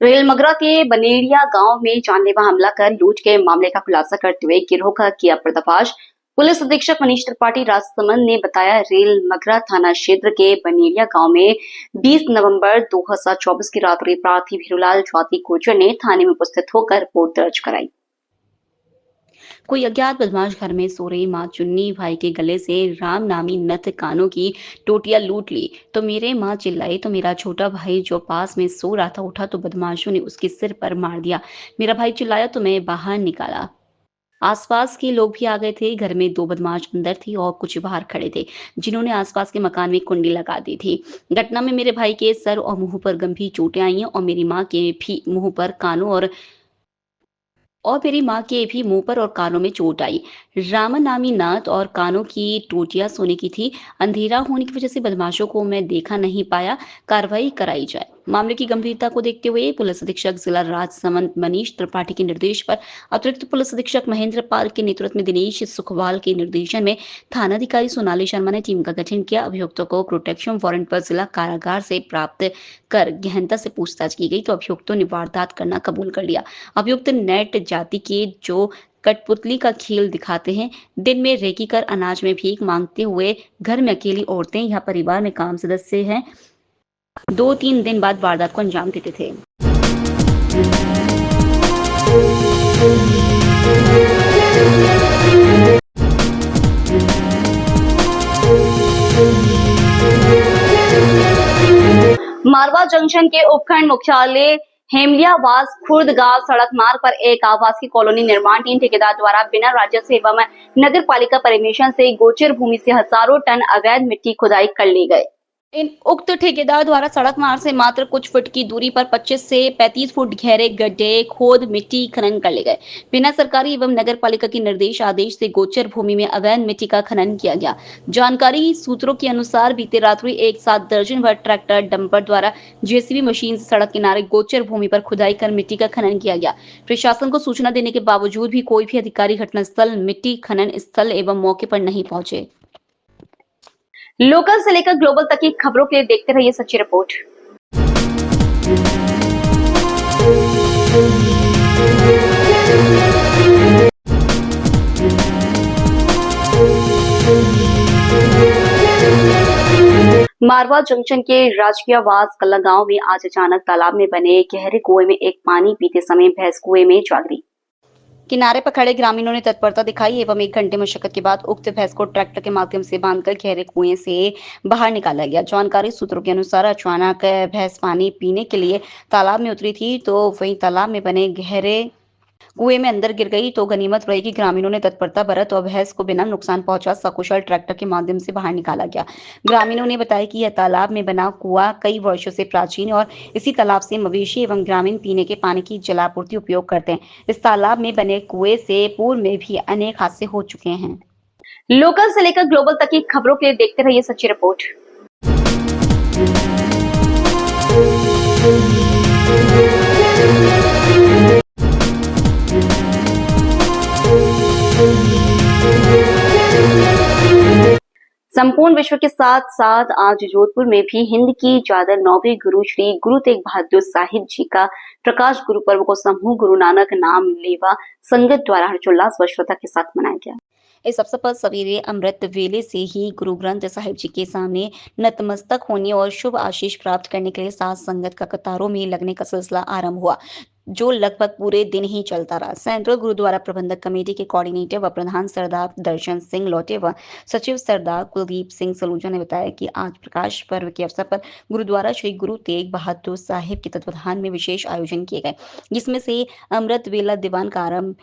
रेलमगरा के बनेड़िया गांव में जानलेवा हमला कर लूट के मामले का खुलासा करते हुए गिरोह का किया पर्दाफाश। पुलिस अधीक्षक मनीष त्रिपाठी राजसमंद ने बताया, रेलमगरा थाना क्षेत्र के बनेड़िया गांव में 20 नवंबर 2024 की रात्रि प्रार्थी भीरूलाल ज्योति गुर्जर ने थाने में उपस्थित होकर रिपोर्ट दर्ज कराई। कोई अज्ञात बदमाश घर में सो रही मां चुन्नी भाई के गले से राम नामी नथ कानों की टोटियां लूट ली तो मेरे मां चिल्लाई तो मेरा छोटा भाई जो पास में सो रहा था उठा तो बदमाशों ने उसके सिर पर मार दिया। मेरा भाई चिल्लाया तो मैं बाहर निकाला। आसपास के लोग भी आ गए थे। घर में 2 बदमाश अंदर थे और कुछ बाहर खड़े थे, जिन्होंने आसपास के मकान में कुंडी लगा दी थी। घटना में मेरे भाई के सर और मुंह पर गंभीर चोटें आई हैं और मेरी मां के भी मुंह पर कानों और मेरी माँ के भी मुंह पर और कानों में चोट आई। रामन नामी नाथ और कानों की टोटियां सोने की थी। अंधेरा होने की वजह से बदमाशों को मैं देखा नहीं पाया। कार्रवाई कराई जाए। मामले की गंभीरता को देखते हुए पुलिस अधीक्षक जिला राजसमंद मनीष त्रिपाठी के निर्देश पर अतिरिक्त पुलिस अधीक्षक महेंद्र पाल के नेतृत्व में दिनेश सुखवाल के निर्देशन में थानाधिकारी सोनाली शर्मा ने टीम का गठन किया। अभियुक्तों को प्रोटेक्शन वारंट पर जिला कारागार से प्राप्त कर गहनता से पूछताछ की गई तो अभियुक्तों ने वारदात करना कबूल कर लिया। अभियुक्त नेट जाति के जो कठपुतली का खेल दिखाते हैं, दिन में रेकी कर अनाज में भीख मांगते हुए घर में अकेली औरतें या परिवार में काम सदस्य हैं 2-3 दिन बाद वारदात को अंजाम देते थे। मारवा जंक्शन के उपखंड मुख्यालय हेमलियावास खुर्द गांव सड़क मार्ग पर एक आवासीय कॉलोनी निर्माण टीम ठेकेदार द्वारा बिना राजस्व एवं नगर पालिका परमिशन से गोचर भूमि से हजारों टन अवैध मिट्टी खुदाई कर ली गई। इन उक्त ठेकेदार द्वारा सड़क मार्ग से मात्र कुछ फुट की दूरी पर 25 से 35 फुट गहरे गड्ढे खोद मिट्टी खनन कर ले गए। बिना सरकारी एवं नगर पालिका के निर्देश आदेश से गोचर भूमि में अवैध मिट्टी का खनन किया गया। जानकारी सूत्रों के अनुसार बीते रात्रि एक साथ दर्जन भर ट्रैक्टर डंपर द्वारा जेसीबी मशीन से सड़क किनारे गोचर भूमि पर खुदाई कर मिट्टी का खनन किया गया। प्रशासन को सूचना देने के बावजूद भी कोई भी अधिकारी घटनास्थल, मिट्टी खनन स्थल एवं मौके पर नहीं पहुंचे। लोकल से लेकर ग्लोबल तक की खबरों के लिए देखते रहिए सच्ची रिपोर्ट। मारवा जंक्शन के राजकीयवास कल्ला गांव में आज अचानक तालाब में बने गहरे कुएं में एक पानी पीते समय भैंस कुएं में जा गिरी। किनारे पर खड़े ग्रामीणों ने तत्परता दिखाई एवं 1 घंटे मशक्कत के बाद उक्त भैंस को ट्रैक्टर के माध्यम से बांधकर गहरे कुएं से बाहर निकाला गया। जानकारी सूत्रों के अनुसार अचानक भैंस पानी पीने के लिए तालाब में उतरी थी तो वहीं तालाब में बने गहरे कुएं में अंदर गिर गई तो गनीमत रही कि ग्रामीणों ने तत्परता बरत और भैंस को बिना नुकसान पहुंचा सकुशल ट्रैक्टर के माध्यम से बाहर निकाला गया। ग्रामीणों ने बताया कि यह तालाब में बना कुआं कई वर्षों से प्राचीन और इसी तालाब से मवेशी एवं ग्रामीण पीने के पानी की जलापूर्ति उपयोग करते हैं। इस तालाब में बने कुएं से पूर्व में भी अनेक हादसे हो चुके हैं। लोकल से लेकर ग्लोबल तक की खबरों के लिए देखते रहिए सच्ची रिपोर्ट। संपूर्ण विश्व के साथ साथ आज जोधपुर में भी हिंद की चादर 9वें गुरु श्री गुरु तेग बहादुर साहिब जी का प्रकाश गुरु पर्व को समूह गुरु नानक नाम लेवा संगत द्वारा हर्षोल्लास व श्रद्धा के साथ मनाया गया। इस अवसर पर सवेरे अमृत वेले से ही गुरु ग्रंथ साहिब जी के सामने नतमस्तक होने और शुभ आशीष प्राप्त करने के लिए साथ संगत का कतारों में लगने का सिलसिला आरंभ हुआ, जो लगभग पूरे दिन ही चलता रहा। सेंट्रल गुरुद्वारा प्रबंधक कमेटी के कोऑर्डिनेटर व प्रधान सरदार दर्शन सिंह लोटे व सचिव सरदार कुलदीप सिंह सलूजा ने बताया कि आज प्रकाश पर्व के अवसर पर गुरुद्वारा श्री गुरु तेग बहादुर साहिब के तत्वाधान में विशेष आयोजन किए गए, जिसमें से अमृत वेला दीवान का आरंभ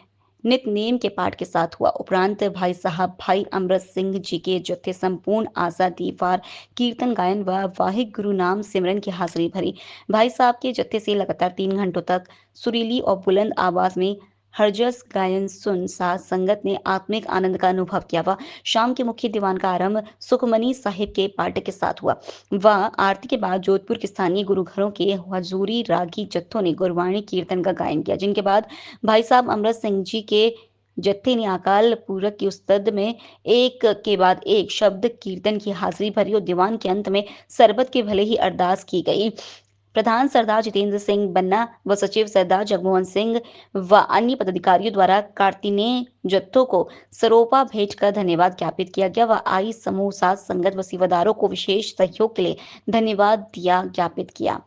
नित नेम के पाठ के साथ हुआ। उपरांत भाई साहब भाई अमृत सिंह जी के जत्थे संपूर्ण आजादी वार कीर्तन गायन व वाहे गुरु नाम सिमरन की हाजिरी भरी। भाई साहब के जत्थे से लगातार 3 घंटों तक सुरीली और बुलंद आवाज में हरजस गायन सुन साथ संगत ने आत्मिक आनंद का अनुभव किया। वह शाम के मुख्य दीवान का आरंभ सुखमनी साहिब के पाठ के साथ हुआ। वह आरती के बाद जोधपुर के स्थानीय गुरुघरों के हजूरी रागी जत्थों ने गुरबाणी कीर्तन का गायन किया, जिनके बाद भाई साहब अमृत सिंह जी के जत्थे ने अकाल पूरक की उस्तद में एक के बाद एक शब्द कीर्तन की हाजिरी भरी और दीवान के अंत में सरबत के भले ही अरदास की गई। प्रधान सरदार जितेंद्र सिंह बन्ना व सचिव सरदार जगमोहन सिंह व अन्य पदाधिकारियों द्वारा कार्तिनेय जत्थों को सरोपा भेंट कर धन्यवाद ज्ञापित किया गया व आई समूह साथ संगत व सेवादारों को विशेष सहयोग के लिए धन्यवाद दिया ज्ञापित किया।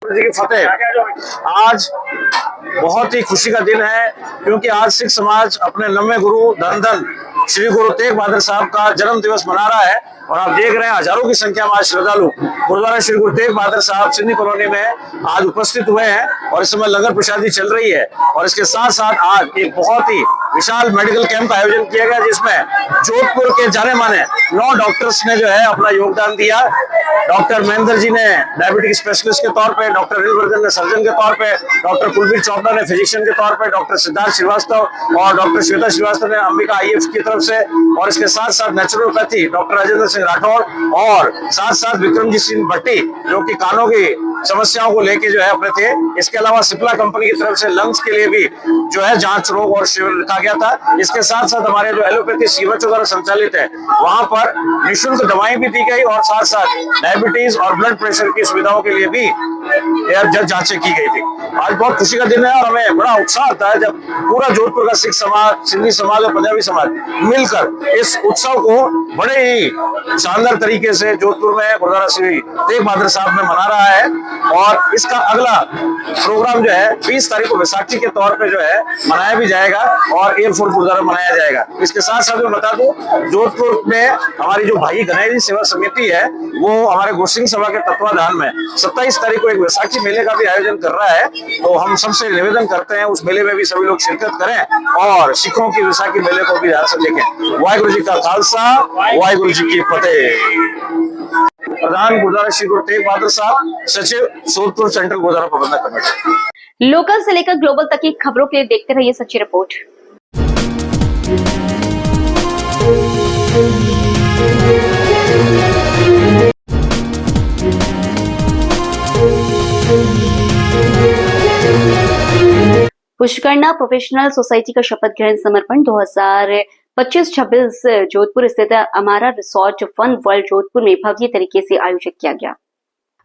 फतेह। आज बहुत ही खुशी का दिन है क्योंकि आज सिख समाज अपने 90वें गुरु धन धन श्री गुरु तेग बहादुर साहब का जन्म दिवस मना रहा है और आप देख रहे हैं हजारों की संख्या में आज श्रद्धालु गुरुद्वारा श्री गुरु तेग बहादुर साहब सिडनी कॉलोनी में आज उपस्थित हुए हैं और इस समय लंगर प्रसादी चल रही है और इसके साथ साथ आज एक बहुत ही विशाल मेडिकल कैंप का आयोजन किया गया जिसमें जोधपुर के जाने माने 9 डॉक्टर्स ने जो है अपना योगदान दिया। डॉक्टर महेंद्र जी ने डायबिटिक स्पेशलिस्ट के तौर पे, डॉक्टर अनिल ने सर्जन के तौर पे, डॉक्टर कुलबीर चोपड़ा ने फिजिशियन के तौर पे, डॉक्टर सिद्धार्थ श्रीवास्तव और डॉक्टर श्वेता श्रीवास्तव ने अंबिका IF की तरफ से और इसके साथ साथ नेचुरोपैथी डॉक्टर राजेंद्र सिंह राठौर और साथ साथ विक्रमजीत सिंह भट्टी जो कि कानों की समस्याओं को लेके जो है अपने थे। इसके अलावा सिप्ला कंपनी की तरफ से लंग्स के लिए भी जो है जांच रोग और शिविर रखा गया था। इसके साथ साथ हमारे जो एलोपैथी सीवचों द्वारा संचालित है वहां पर निःशुल्क दवाएं भी दी गई और साथ साथ डायबिटीज और ब्लड प्रेशर की सुविधाओं के लिए भी जांचें की गई थी। आज बहुत खुशी का दिन है और हमें बड़ा उत्साह आता है जब पूरा जोधपुर का सिख समाज, सिंधी समाज और पंजाबी समाज मिलकर इस उत्सव को बड़े ही शानदार तरीके से जोधपुर में गुरुद्वारा श्री तेग बहादुर साहब में मना रहा है और इसका अगला प्रोग्राम जो है 20 तारीख को वैसाखी के तौर पे जो है मनाया भी जाएगा और एयरफोर्स गुरुद्वारा मनाया जाएगा। इसके साथ साथ मैं बता दूं जोधपुर में हमारी जो भाई गणेश सेवा समिति है वो हमारे गुरसिंह सभा के तत्वाधान में 27 तारीख को एक वैसाखी मेले का भी आयोजन कर रहा है। तो हम सबसे निवेदन करते हैं उस मेले में भी सभी लोग शिरकत करें और सिखों की वैसाखी मेले को भी ध्यान से देखें। वाहिगुरु जी का खालसा, वाहिगुरु जी की फतेह। प्रधान गुरुद्वारा श्री गुरु तेग बहादुर साहब, सचिव जोधपुर सेंट्रल गुरुद्वारा प्रबंधक कमेटी। लोकल से लेकर ग्लोबल तक की खबरों के लिए देखते रहिए सच्ची रिपोर्ट। पुष्करना प्रोफेशनल सोसाइटी का शपथ ग्रहण समारोह 2025-26 जोधपुर स्थित अमारा रिसोर्ट फन वर्ल्ड जोधपुर में भव्य तरीके से आयोजित किया गया।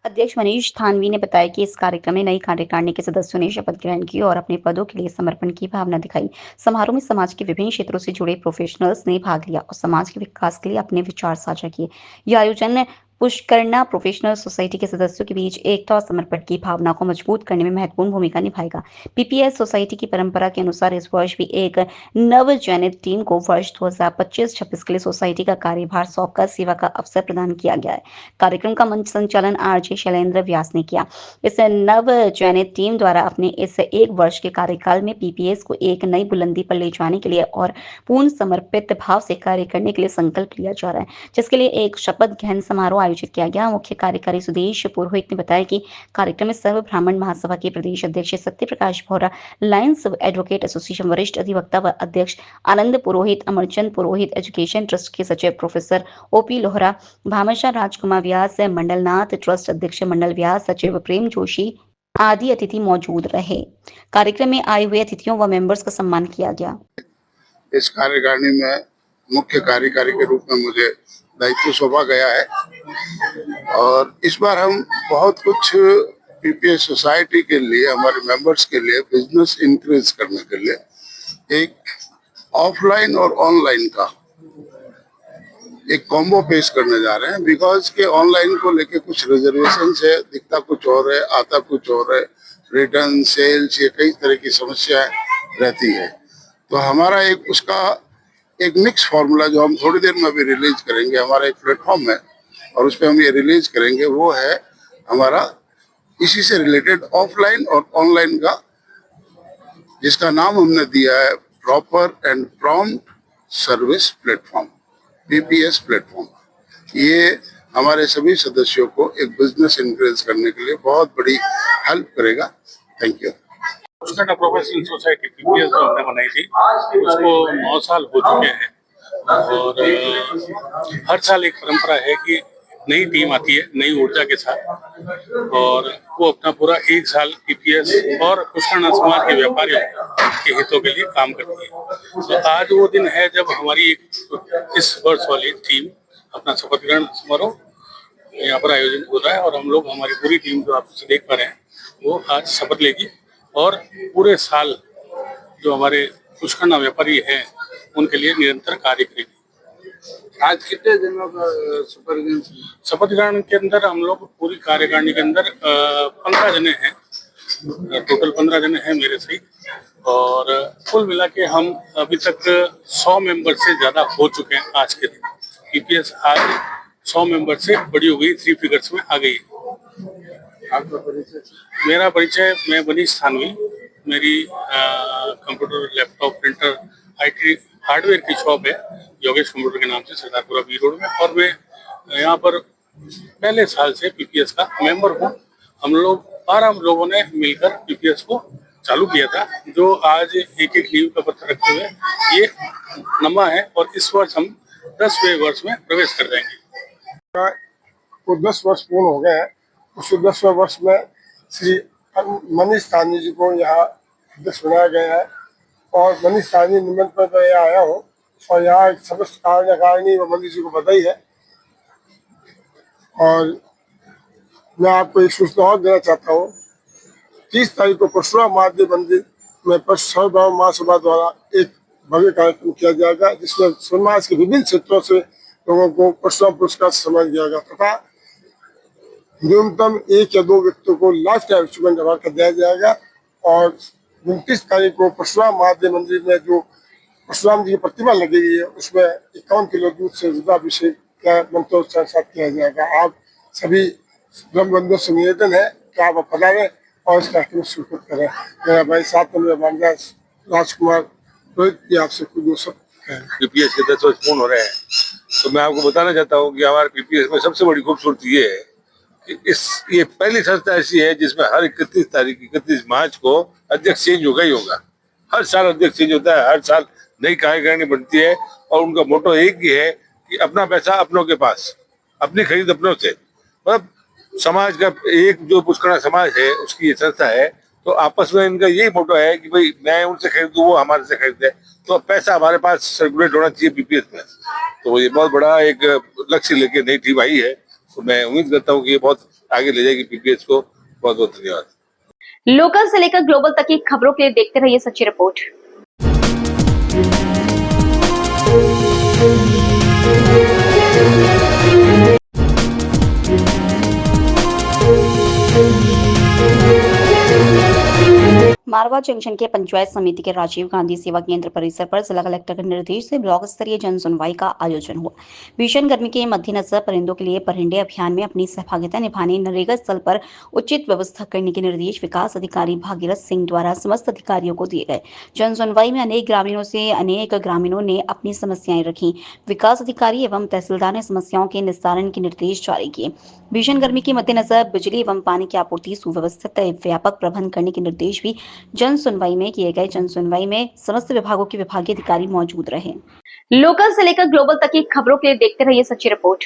अध्यक्ष मनीष थानवी ने बताया कि इस कार्यक्रम में नई कार्यकारिणी के सदस्यों ने शपथ ग्रहण की और अपने पदों के लिए समर्पण की भावना दिखाई। समारोह में समाज के विभिन्न क्षेत्रों से जुड़े प्रोफेशनल्स ने भाग लिया और समाज के विकास के लिए अपने विचार साझा किए। यह आयोजन पुष्करना प्रोफेशनल सोसाइटी के सदस्यों के बीच एकता और समर्पण की भावना को मजबूत करने में महत्वपूर्ण भूमिका निभाएगा। PPS सोसाइटी की परंपरा के अनुसार इस वर्ष भी एक नव चयनित टीम को वर्ष 2025-26 के लिए सोसाइटी का कार्यभार सौंपकर सेवा का अवसर प्रदान किया गया है। कार्यक्रम का मंच संचालन RJ शैलेंद्र व्यास ने किया। इस नव चयनित टीम द्वारा अपने इस 1 वर्ष के कार्यकाल में PPS को एक नई बुलंदी पर ले जाने के लिए और पूर्ण समर्पित भाव से कार्य करने के लिए संकल्प लिया जा रहा है, जिसके लिए एक शपथ ग्रहण समारोह आयोजित किया गया। मुख्य कार्यकारी सुदेश पुरोहित ने बताया कि कार्यक्रम में सर्व ब्राह्मण महासभा के प्रदेश अध्यक्ष सत्य प्रकाश भौरा, लायंस एडवोकेट एसोसिएशन वरिष्ठ अधिवक्ता व अध्यक्ष आनंद पुरोहित, अमरचंद पुरोहित, एजुकेशन ट्रस्ट के सचिव प्रोफेसर OP लोहरा, भामाशाह राजकुमार व्यास, मंडलनाथ ट्रस्ट अध्यक्ष मंडल व्यास, सचिव प्रेम जोशी आदि अतिथि मौजूद रहे। कार्यक्रम में आए हुए अतिथियों व मेंबर्स का सम्मान किया गया। इस कार्यकारिणी में मुख्य कार्यकारी के रूप में मुझे दायित्व सौंपा गया है और इस बार हम बहुत कुछ PPS सोसाइटी के लिए, हमारे मेंबर्स के लिए, बिजनेस इंक्रीज करने के लिए एक ऑफलाइन और ऑनलाइन का एक कॉम्बो पेश करने जा रहे हैं। बिकॉज के ऑनलाइन को लेके कुछ रिजर्वेशन है, दिखता कुछ और है, आता कुछ और है, रिटर्न सेल्स, ये कई तरह की समस्याएं रहती है। तो हमारा एक उसका एक मिक्स फार्मूला जो हम थोड़ी देर में भी रिलीज करेंगे, हमारा एक प्लेटफॉर्म है और उस पर हम ये रिलीज करेंगे, वो है हमारा इसी से रिलेटेड ऑफलाइन और ऑनलाइन का, जिसका नाम हमने दिया है proper and prompt service platform, PPS platform. ये हमारे सभी सदस्यों को एक बिजनेस इंक्रीज करने के लिए बहुत बड़ी हेल्प करेगा। Thank you. Pushkarna professional society PPS जो हमने बनाई थी उसको 9 साल हो चुके हैं और हर साल एक परंपरा है कि नई टीम आती है नई ऊर्जा के साथ और वो अपना पूरा 1 साल PPS और पुष्करना समाज के व्यापारियों के हितों के लिए काम करती है। तो आज वो दिन है जब हमारी इस वर्ष वाली टीम अपना शपथ ग्रहण समारोह यहाँ पर आयोजन हो रहा है और हम लोग, हमारी पूरी टीम जो आप देख पा रहे हैं, वो आज शपथ लेगी और पूरे साल जो हमारे पुष्कर व्यापारी हैं उनके लिए निरंतर कार्य करेगी। आज कितने दिनों का शपथ ग्रहण के अंदर हम लोग पूरी कार्यकारिणी के अंदर 15 जने हैं, टोटल 15 जने हैं मेरे सहित, और कुल मिला के हम अभी तक 100 मेंबर से ज्यादा हो चुके हैं। आज के दिन पीपीएस आज 100 मेंबर से बड़ी हो गई, 3 फिगर्स में आ गई। आपका परिचय? मेरा परिचय, मैं बनीश थानवी, मेरी computer, laptop, printer, IT hardware की शॉप है योगेश कंप्यूटर के नाम से, सरदारपुरा बी रोड में, और मैं यहाँ पर पहले साल से पीपीएस का मेंबर हूँ। हम लोग 12 लोगों ने मिलकर पीपीएस को चालू किया था, जो आज एक नींव का पत्थर रखते हुए ये नमा है, और इस वर्ष हम 10वें वर्ष में प्रवेश कर जाएंगे। को 10 वर्ष पूर्ण हो गए हैं। उस 10वें वर्ष में श्री मनीष तानी जी को यहाँ अध्यक्ष बनाया गया है, और मनीष तानी निमंत्रण पर यहाँ आया हूँ, और यहाँ समस्त कार्यकारिणी व मनीष जी को बधाई है। और मैं आपको एक सूचना और देना चाहता हूँ, 30 तारीख को परशुराम महादेव मंदिर में परशुराम महासभा द्वारा एक भव्य कार्यक्रम किया जाएगा, जिसमें समाज के विभिन्न क्षेत्रों से लोगों को परशुराम पुरस्कार से सम्मानित किया जाएगा, तथा न्यूनतम 1 या 2 व्यक्तियों को लाइफ टाइम अचीवमेंट अवार्ड का दिया जाएगा। और 29 तारीख को परशुराम महादेव मंदिर में जो परशुराम जी की प्रतिमा लगेगी है, उसमें 51 किलो दूध से रुद्राभिषेक का मंत्रोच्चारण साथ किया जाएगा। आप सभी ब्रह्मबंधुओं से निवेदन है कि आप पधारें और इस कार्यक्रम में स्वीकृत करें। मेरा भाई साथ में रामदास राजकुमार रोहित जी आपसे कुछ दो सब पीपीएस के 10 वर्ष पूर्ण हो रहे हैं, तो मैं आपको बताना चाहता हूँ कि हमारे पीपीएस में सबसे बड़ी खूबसूरती ये है कि ये पहली संस्था ऐसी है जिसमें हर 31 मार्च को अध्यक्ष चेंज होगा ही होगा। हर साल अध्यक्ष चेंज होता है, हर साल नई कार्यकारिणी बनती है, और उनका मोटो एक ही है कि अपना पैसा अपनों के पास, अपनी खरीद अपनों से। मतलब समाज का एक जो पुष्करा समाज है उसकी ये संस्था है, तो आपस में इनका यही मोटो है कि भाई मैं उनसे खरीदूं, वो हमारे से खरीदे, तो पैसा हमारे पास सर्कुलेट होना चाहिए पीपीएस में। तो ये बहुत बड़ा एक लक्ष्य लेके नई टीम आई है, तो मैं उम्मीद करता हूँ कि ये बहुत आगे ले जाएगी पीपीएस को। बहुत बहुत धन्यवाद। लोकल से लेकर ग्लोबल तक की खबरों के लिए देखते रहिए सच्ची रिपोर्ट। मारवा जंक्शन के पंचायत समिति के राजीव गांधी सेवा केंद्र परिसर पर जिला कलेक्टर के निर्देश से ब्लॉक स्तरीय जन सुनवाई का आयोजन हुआ। भीषण गर्मी के मद्देनजर परिंदों के लिए परिंडे अभियान में अपनी सहभागिता निभाने नरेगा स्थल पर उचित व्यवस्था करने के निर्देश विकास अधिकारी भागीरथ सिंह द्वारा समस्त अधिकारियों को दिए गए। जन सुनवाई में अनेक ग्रामीणों ने अपनी समस्याएं रखी। विकास अधिकारी एवं तहसीलदार ने समस्याओं के निस्तारण के निर्देश जारी किए। भीषण गर्मी के मद्देनजर बिजली एवं पानी की आपूर्ति सुव्यवस्थित व्यापक प्रबंध करने के निर्देश भी जन सुनवाई में किए गए। जन सुनवाई में समस्त विभागों के विभागीय अधिकारी मौजूद रहे। लोकल से लेकर ग्लोबल तक की खबरों के लिए देखते रहिए सच्ची रिपोर्ट।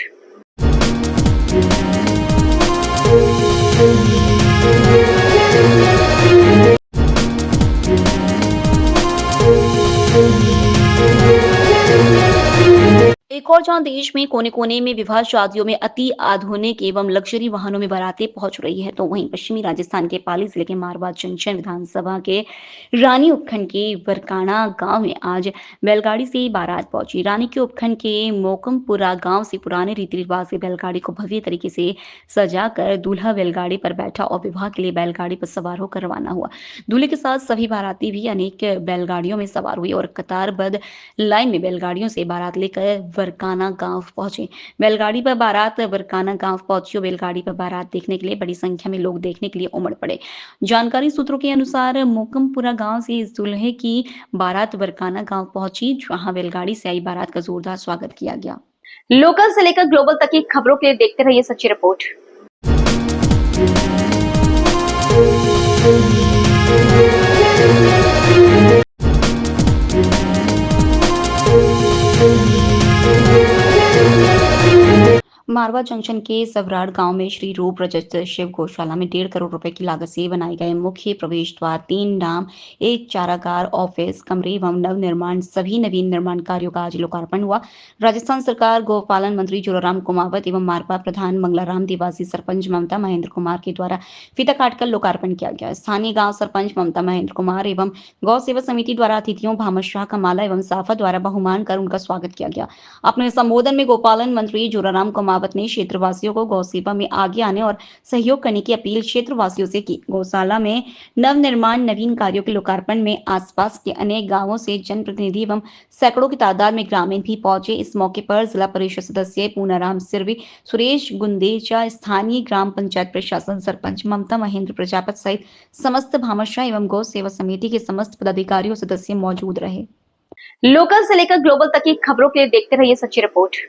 एक और जहां देश में कोने कोने में विवाह शादियों में अति आधुनिक एवं लग्जरी वाहनों में बारातें पहुंच रही है, तो वहीं पश्चिमी राजस्थान के पाली जिले के मारवा जंक्शन विधानसभा के रानी उपखंड के बरकाना गांव में आज बैलगाड़ी से बारात पहुंची। रानी के उपखंड के मोकमपुरा गांव से पुराने रीति रिवाज से बैलगाड़ी को भव्य तरीके से सजाकर दूल्हा बैलगाड़ी पर बैठा और विवाह के लिए बैलगाड़ी पर सवार होकर रवाना हुआ। दूल्हे के साथ सभी बाराती भी अनेक बैलगाड़ियों में सवार हुई और कतारबद्ध लाइन में बैलगाड़ियों से बारात लेकर बरकाना गांव पहुंचे। बैलगाड़ी पर बारात बरकाना गांव पहुंची और बैलगाड़ी पर बारात देखने के लिए बड़ी संख्या में लोग देखने के लिए उमड़ पड़े। जानकारी सूत्रों के अनुसार मोकमपुरा गांव से इस दूल्हे की बारात बरकाना गांव पहुंची, जहां बैलगाड़ी से आई बारात का जोरदार स्वागत किया गया। लोकल से लेकर ग्लोबल तक की खबरों के लिए देखते रहिए सच्ची रिपोर्ट। मारवा जंक्शन के सवराड़ गांव में श्री रूप रजत शिव गौशाला में 1.5 करोड़ रुपए की लागत से बनाए गए मुख्य प्रवेश द्वार, 3 नाम, 1 चारागार, ऑफिस, कमरे एवं नव निर्माण सभी नवीन निर्माण कार्यों का आज लोकार्पण हुआ। राजस्थान सरकार गौपालन मंत्री जोराराम कुमावत एवं मारवा प्रधान मंगलाराम देवासी, सरपंच ममता महेंद्र कुमार के द्वारा फीता काटकर लोकार्पण किया गया। स्थानीय गाँव सरपंच ममता महेंद्र कुमार एवं गौ सेवा समिति द्वारा अतिथियों भामशाह कमाला एवं साफा द्वारा बहुमान कर उनका स्वागत किया गया। अपने संबोधन में गौपालन मंत्री जोराराम कुमावत ने क्षेत्रवासियों को गौ सेवा में आगे आने और सहयोग करने की अपील क्षेत्रवासियों से की। गौशाला में नव निर्माण नवीन कार्यों के लोकार्पण में आसपास के अनेक गांवों से जनप्रतिनिधि एवं सैकड़ों की तादाद में ग्रामीण भी पहुंचे। इस मौके पर जिला परिषद सदस्य पूनाराम सिरवी, सुरेश गुंदेचा, स्थानीय ग्राम पंचायत प्रशासन, सरपंच ममता महेंद्र प्रजापति सहित समस्त भामाशाह एवं गौ सेवा समिति के समस्त पदाधिकारी और सदस्य मौजूद रहे। लोकल से लेकर ग्लोबल तक की खबरों के लिए देखते रहिए सच्ची रिपोर्ट।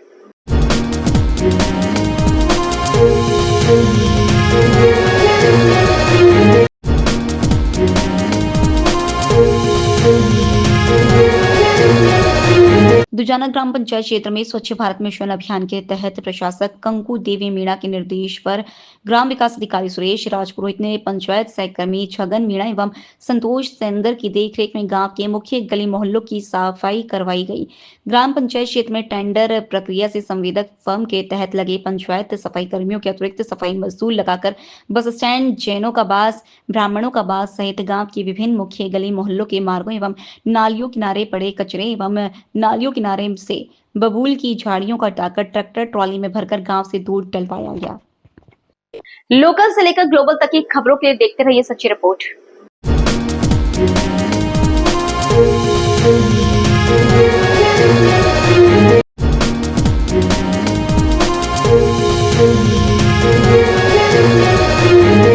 दुजाना ग्राम पंचायत क्षेत्र में स्वच्छ भारत मिशन अभियान के तहत प्रशासक कंकु देवी मीणा के निर्देश पर ग्राम विकास अधिकारी सुरेश राजपुरोहित ने पंचायत सहकर्मी छगन मीणा एवं संतोष सेंदर की देखरेख में गांव के मुख्य गली मोहल्लों की सफाई करवाई गई। ग्राम पंचायत क्षेत्र में टेंडर प्रक्रिया से संवेदक फर्म के तहत लगे पंचायत सफाई कर्मियों के अतिरिक्त सफाई मजदूर लगाकर बस स्टैंड, जैनों का बास, ब्राह्मणों का बास सहित गांव की विभिन्न मुख्य गली मोहल्लों के मार्गों एवं नालियों किनारे पड़े कचरे एवं नालियों किनारे से बबूल की झाड़ियों का हटाकर ट्रैक्टर ट्रॉली में भरकर गांव से दूर डलवाया गया। लोकल से लेकर ग्लोबल तक की खबरों के लिए देखते रहिए सच्ची रिपोर्ट।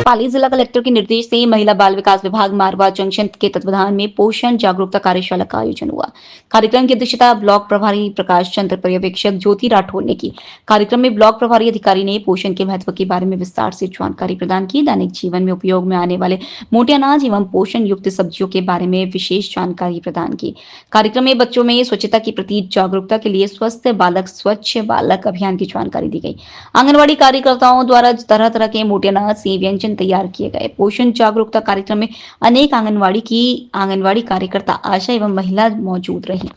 पाली जिला कलेक्टर के निर्देश से महिला बाल विकास विभाग मारवा जंक्शन के तत्वाधान में पोषण जागरूकता कार्यशाला का आयोजन हुआ। कार्यक्रम की अध्यक्षता ब्लॉक प्रभारी प्रकाश चंद्र, पर्यवेक्षक ज्योति राठौर ने की। कार्यक्रम में ब्लॉक प्रभारी अधिकारी ने पोषण के महत्व के बारे में विस्तार से जानकारी प्रदान की। दैनिक जीवन में उपयोग में आने वाले मोटे अनाज एवं पोषण युक्त सब्जियों के बारे में विशेष जानकारी प्रदान की। कार्यक्रम में बच्चों में स्वच्छता के प्रति जागरूकता के लिए स्वस्थ बालक स्वच्छ बालक अभियान की जानकारी दी गई। आंगनबाड़ी कार्यकर्ताओं द्वारा तरह तरह के मोटे अनाज से व्यंजन तैयार किए गए। पोषण जागरूकता कार्यक्रम में अनेक आंगनवाड़ी कार्यकर्ता, आशा एवं महिला मौजूद रही।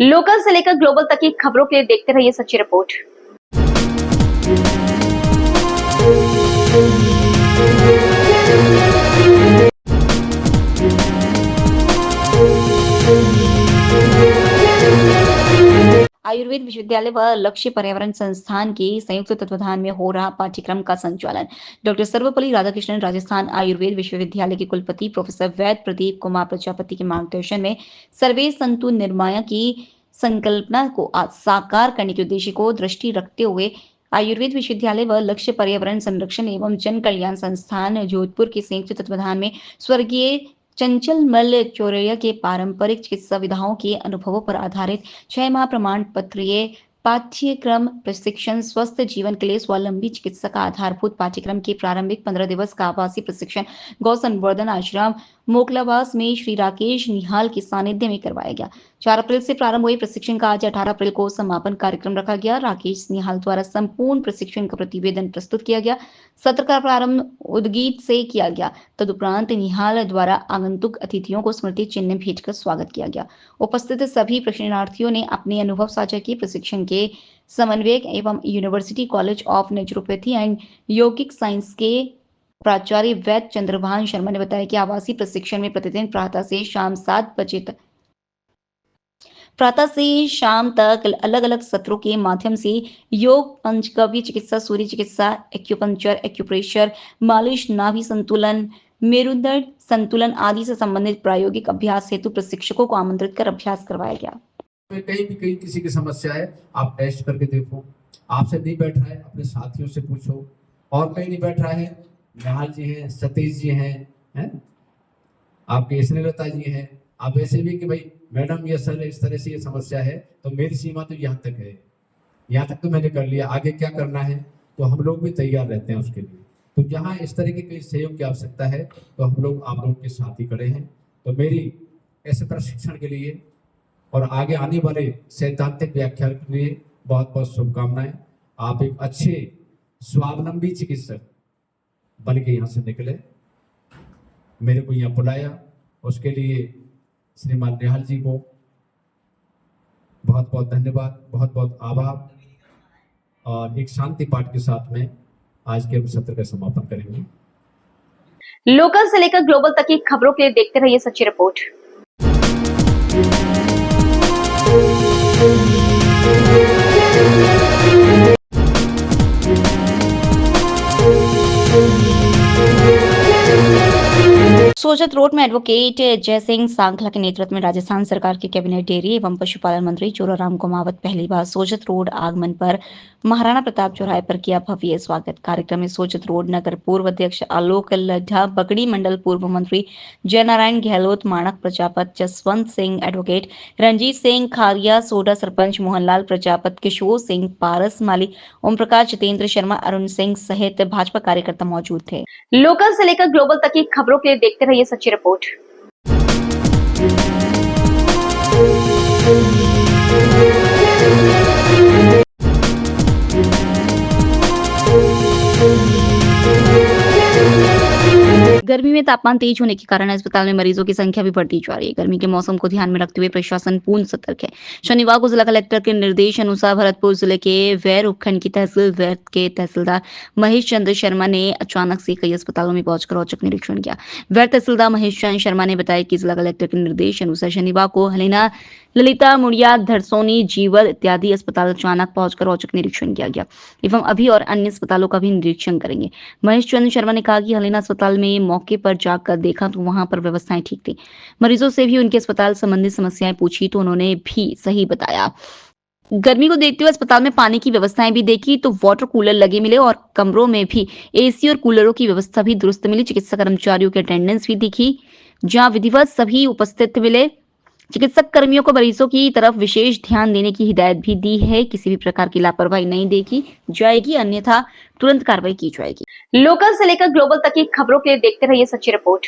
लोकल से लेकर ग्लोबल तक की खबरों के लिए देखते रहिए सच्ची रिपोर्ट। आयुर्वेद विश्वविद्यालय व लक्ष्य पर्यावरण संस्थान के संयुक्त तत्वाधान में हो रहा पाठ्यक्रम का संचालन डॉक्टर सर्वपल्ली राधाकृष्णन राजस्थान आयुर्वेद विश्वविद्यालय के कुलपति प्रोफेसर वैद्य प्रदीप कुमार प्रजापति के मार्गदर्शन में सर्वे संतु निर्माया की संकल्पना को आज साकार करने के उद्देश्य को दृष्टि रखते हुए आयुर्वेद विश्वविद्यालय व लक्ष्य पर्यावरण संरक्षण एवं जन कल्याण संस्थान जोधपुर के संयुक्त तत्वाधान में स्वर्गीय चंचलमल चौरैया के पारंपरिक चिकित्सा विधाओं के अनुभवों पर आधारित 6 माह प्रमाण पत्रीय पाठ्यक्रम प्रशिक्षण स्वस्थ जीवन के लिए स्वावलंबी चिकित्सा का आधारभूत पाठ्यक्रम के प्रारंभिक 15 दिवस का आवासीय प्रशिक्षण गौ संवर्धन आश्रम मोकलावास में श्री राकेश निहाल के सानिध्य में करवाया गया। 4 अप्रैल से प्रारंभ हुए प्रशिक्षण का आज 18 अप्रैल को समापन कार्यक्रम रखा गया। राकेश निहाल द्वारा संपूर्ण प्रशिक्षण का प्रतिवेदन प्रस्तुत किया गया। सत्र का प्रारंभ उद्गीत से किया गया। तदुपरांत निहाल द्वारा आगंतुक अतिथियों को स्मृति चिन्ह भेंटकर स्वागत किया गया। उपस्थित सभी प्रशिक्षणार्थियों ने अपने अनुभव साझा किए। प्रशिक्षण के समन्वयक एवं university college of naturopathy and यौगिक साइंस के प्राचार्य वैद्य चंद्रभान शर्मा ने बताया कि आवासीय प्रशिक्षण में प्रतिदिन प्रातः से शाम तक अलग अलग सत्रों के माध्यम से योग, पंचगव्य चिकित्सा, सूर्य चिकित्सा, एक्यूपंक्चर, एक्यूप्रेशर, मालिश, नाभि संतुलन, मेरुदंड संतुलन आदि से संबंधित प्रायोगिक अभ्यास हेतु प्रशिक्षकों को आमंत्रित कर अभ्यास करवाया गया। कहीं किसी की समस्या है, आप टेस्ट करके देखो। आपसे नहीं बैठ रहा है, अपने साथियों से पूछो। और कहीं नहीं बैठ रहा है, निहाल जी हैं, सतीश जी हैं, आपके स्नेहलता जी हैं। आप ऐसे भी कि भाई मैडम ये सर इस तरह से ये समस्या है, तो मेरी सीमा तो यहाँ तक है, यहाँ तक तो मैंने कर लिया, आगे क्या करना है, तो हम लोग भी तैयार रहते हैं उसके लिए। तो जहाँ इस तरह की कोई सहयोग की आवश्यकता है तो हम लोग आप लोगों के साथ ही खड़े हैं। तो मेरी ऐसे प्रशिक्षण के लिए और आगे आने वाले सैद्धांतिक व्याख्यान के लिए बहुत बहुत शुभकामनाएं। आप एक अच्छे स्वावलंबी चिकित्सक बन के यहाँ से निकले। मेरे को यहाँ बुलाया, उसके लिए श्रीमान निहाल जी को बहुत बहुत धन्यवाद, बहुत बहुत आभार। और एक शांति पाठ के साथ में आज के हम सत्र का समापन करेंगे। लोकल से लेकर ग्लोबल तक की खबरों के लिए देखते रहिए सच्ची रिपोर्ट। सोजत रोड में एडवोकेट जयसिंह सांखला के नेतृत्व में राजस्थान सरकार के कैबिनेट डेयरी एवं पशुपालन मंत्री चोराराम कुमावत पहली बार सोजत रोड आगमन पर महाराणा प्रताप चौराहे पर किया भव्य स्वागत। कार्यक्रम में सोजत रोड नगर पूर्व अध्यक्ष आलोक लड्ढा, बगड़ी मंडल पूर्व मंत्री जयनारायण गहलोत, माणक प्रजापत, जसवंत सिंह, एडवोकेट रंजीत सिंह खारिया, सोडा सरपंच मोहनलाल प्रजापत, किशोर सिंह, पारस माली, ओम प्रकाश, जितेंद्र शर्मा, अरुण सिंह सहित भाजपा कार्यकर्ता मौजूद थे। लोकल से लेकर ग्लोबल तक की खबरों के लिए देखते रहिए सच्ची रिपोर्ट। गर्मी में तापमान तेज होने के कारण अस्पताल में मरीजों की संख्या भी बढ़ती जा रही है। गर्मी के मौसम को ध्यान में रखते हुए प्रशासन पूर्ण सतर्क है। शनिवार को जिला कलेक्टर के निर्देश अनुसार भरतपुर जिले के वैर उपखंड की तहसील वैर के तहसीलदार महेश चंद्र शर्मा ने अचानक से कई अस्पतालों में पहुंचकर औचक निरीक्षण किया। वैर तहसीलदार महेश चंद्र शर्मा ने बताया कि जिला कलेक्टर के निर्देश अनुसार शनिवार को हलीना, ललिता, मुड़िया, धरसोनी, जीवल इत्यादि अस्पताल अचानक पहुंचकर औचक निरीक्षण किया गया एवं अभी और अन्य अस्पतालों का भी निरीक्षण करेंगे। महेश चंद्र शर्मा ने कहा कि हलीना अस्पताल में मौके पर जाकर देखा तो वहां पर व्यवस्थाएं ठीक थी। मरीजों से भी उनके अस्पताल संबंधी समस्याएं पूछी तो उन्होंने भी सही बताया। गर्मी को देखते हुए अस्पताल में पानी की व्यवस्थाएं भी देखी तो वाटर कूलर लगे मिले और कमरों में भी एसी और कूलरों की व्यवस्था भी दुरुस्त मिली। चिकित्सा कर्मचारियों की अटेंडेंस भी दिखी, जहां विधिवत सभी उपस्थित मिले। चिकित्सक कर्मियों को मरीजों की तरफ विशेष ध्यान देने की हिदायत भी दी है। किसी भी प्रकार की लापरवाही नहीं देखी जाएगी, अन्यथा तुरंत कार्रवाई की जाएगी। लोकल से लेकर ग्लोबल तक की खबरों के लिए देखते रहिए सच्ची रिपोर्ट।